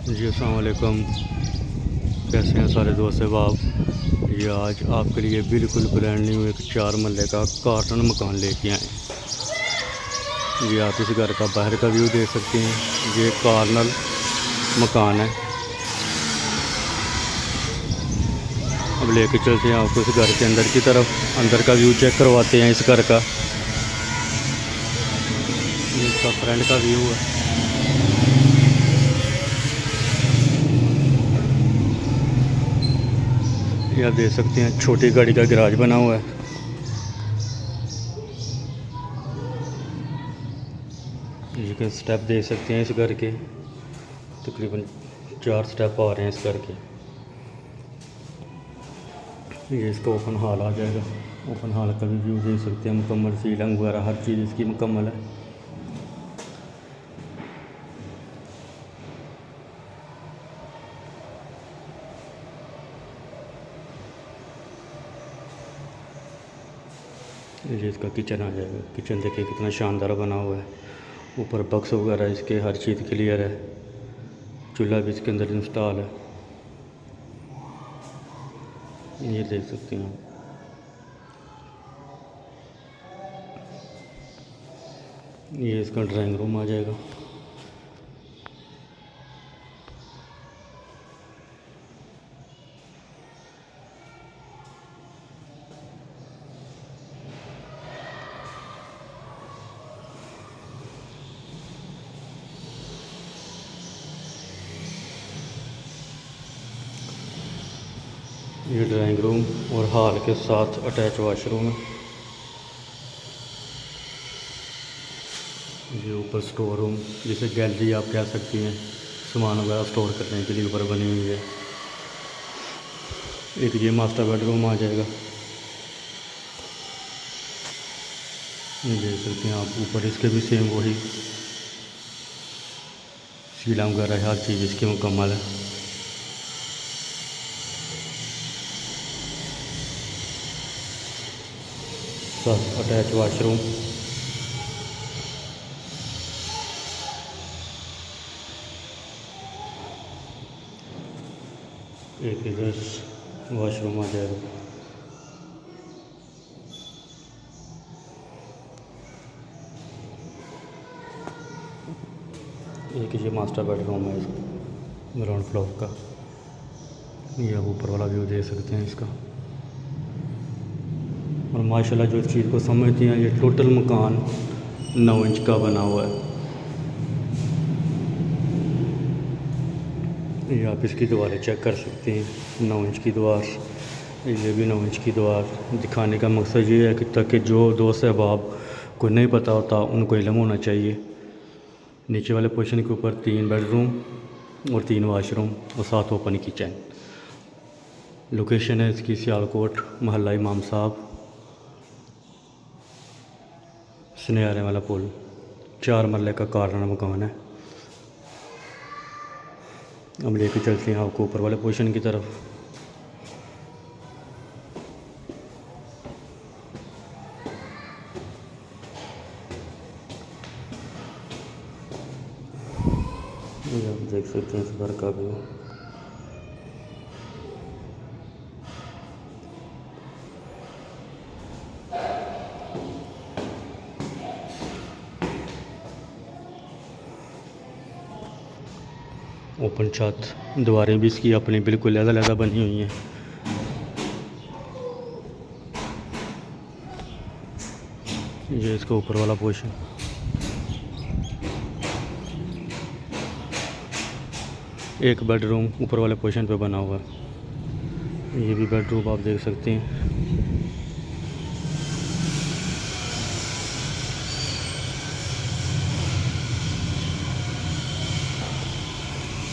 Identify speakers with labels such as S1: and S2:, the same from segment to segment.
S1: जी अस्सलाम वालेकुम। कैसे हैं सारे दोस्त अहबाब। ये आज आपके लिए बिल्कुल ब्रांड न्यू एक 4 मरले का कार्टन मकान लेके आए हैं। ये आप इस घर का बाहर का व्यू देख सकते हैं। ये कार्नल मकान है। अब लेके चलते हैं आपको इस घर के अंदर की तरफ। अंदर का व्यू चेक करवाते हैं इस घर का। ये इसका फ्रंट का व्यू है। ये आप देख सकते हैं छोटी गाड़ी का गैराज बना हुआ है। ये के स्टेप देख सकते हैं इस घर के। तकरीबन 4 स्टेप आ रहे हैं इस घर के। ये इसका ओपन हॉल आ जाएगा। ओपन हॉल का भी व्यू देख सकते हैं। मुकम्मल सीलिंग वगैरह हर चीज़ इसकी मुकम्मल है। ये इसका किचन आ जाएगा। किचन देखिए कितना शानदार बना हुआ है। ऊपर बक्स वगैरह इसके हर चीज़ क्लियर है। चूल्हा भी इसके अंदर इंस्टॉल है। ये देख सकते हैं आप। ये इसका ड्राइंग रूम आ जाएगा। ये ड्राइंग रूम और हॉल के साथ अटैच वॉशरूम है। ये ऊपर स्टोर रूम जिसे गैलरी आप कह सकती हैं। सामान वगैरह स्टोर करने के लिए ऊपर बनी हुई है। एक ये मास्टर बेडरूम आ जाएगा। ये देख सकते हैं आप। ऊपर इसके भी सेम वही सीलिंग वगैरह हर चीज़ इसकी मुकम्मल है। साथ अटैच वॉशरूम। एक इधर वॉशरूम आ जाएगा। एक ये मास्टर बेडरूम है ग्राउंड फ्लोर का। ये आप ऊपर वाला व्यू देख सकते हैं इसका। और माशाल्लाह जो इस चीज़ को समझती हैं, ये टोटल मकान 9 इंच का बना हुआ है। ये आप इसकी दीवारें चेक कर सकते हैं। 9 इंच की दीवार। ये भी 9 इंच की दीवार। दिखाने का मकसद ये है कि ताकि जो दोस्त अहबाब को नहीं पता होता उनको इल्म होना चाहिए। नीचे वाले पोर्शन के ऊपर 3 बेडरूम और 3 वाशरूम और 7 ओपन किचन। लोकेशन है इसकी सियालकोट, मोहल्ला इमाम साहब, सनियारे वाला पुल। 4 मरले का कार्नर मकान है। अब लेके चलते हैं आपको ऊपर वाले पोर्शन की तरफ। ये आप देख सकते हैं इस घर का व्यू। ओपन छत। दीवारें भी इसकी अपनी बिल्कुल अलग-अलग बनी हुई हैं। ये इसका ऊपर वाला पोर्शन। एक बेडरूम ऊपर वाले पोर्शन पे बना हुआ है। ये भी बेडरूम आप देख सकते हैं।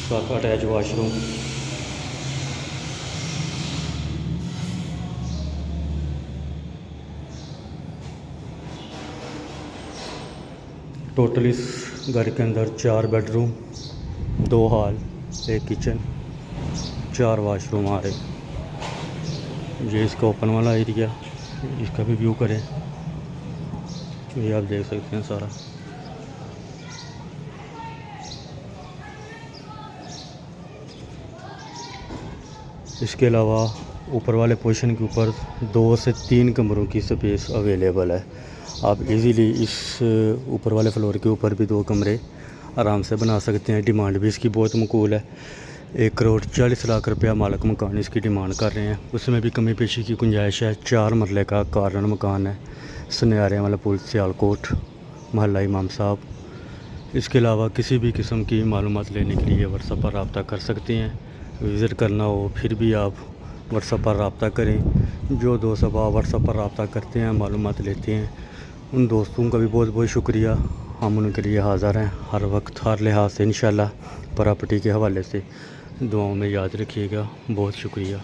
S1: साथ अटैच वॉशरूम। टोटल इस घर के अंदर 4 बेडरूम, 2 हॉल, 1 किचन, 4 वाशरूम आ रहे। ये इसका ओपन वाला एरिया। इसका भी व्यू करें। ये आप देख सकते हैं सारा। इसके अलावा ऊपर वाले पोर्शन के ऊपर 2 से 3 कमरों की स्पेस अवेलेबल है। आप इजीली इस ऊपर वाले फ्लोर के ऊपर भी 2 कमरे आराम से बना सकते हैं। डिमांड भी इसकी बहुत मकबूल है। 1,40,00,000 रुपया मालिक मकान इसकी डिमांड कर रहे हैं। उसमें भी कमी पेशी की गुंजाइश है। 4 मरले का कॉर्नर मकान है, सुनियारे वाला पुल, सियालकोट, मोहल्ला इमाम साहब। इसके अलावा किसी भी किस्म की मालूमात लेने के लिए व्हाट्सएप पर रब्ता कर सकते हैं। विज़िट करना हो फिर भी आप व्हाट्सएप पर रब्ता करें। जो दोस्त अब आप व्हाट्सएप पर रब्ता करते हैं, मालूमात लेते हैं, उन दोस्तों का भी बहुत बहुत शुक्रिया। हम उनके लिए हाज़िर हैं हर वक्त, हर लिहाज से। इंशाल्लाह प्रॉपर्टी के हवाले से दुआओं में याद रखिएगा। बहुत शुक्रिया।